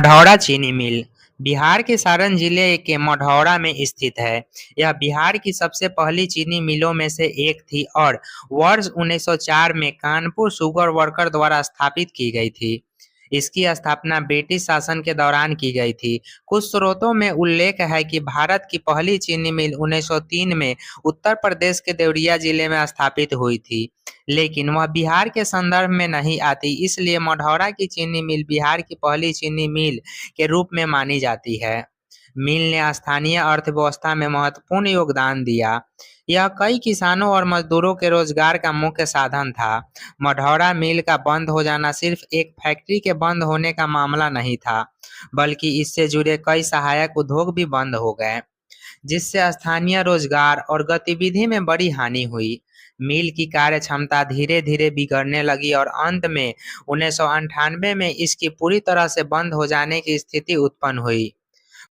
मढ़ौरा चीनी मिल बिहार के सारण जिले के मढ़ौरा में स्थित है। यह बिहार की सबसे पहली चीनी मिलों में से एक थी और वर्ष 1904 में कानपुर शुगर वर्कर द्वारा स्थापित की गई थी। इसकी स्थापना ब्रिटिश शासन के दौरान की गई थी। कुछ स्रोतों में उल्लेख है कि भारत की पहली चीनी मिल 1903 में उत्तर प्रदेश के देवरिया जिले में स्थापित हुई थी, लेकिन वह बिहार के संदर्भ में नहीं आती, इसलिए मढ़ौरा की चीनी मिल बिहार की पहली चीनी मिल के रूप में मानी जाती है। मिल ने स्थानीय अर्थव्यवस्था में महत्वपूर्ण योगदान दिया। यह कई किसानों और मजदूरों के रोजगार का मुख्य साधन था। मढ़ौरा मिल का बंद हो जाना सिर्फ एक फैक्ट्री के बंद होने का मामला नहीं था, बल्कि इससे जुड़े कई सहायक उद्योग भी बंद हो गए, जिससे स्थानीय रोजगार और गतिविधि में बड़ी हानि हुई। मिल की कार्य क्षमता धीरे धीरे बिगड़ने लगी और अंत में 1998 में इसकी पूरी तरह से बंद हो जाने की स्थिति उत्पन्न हुई।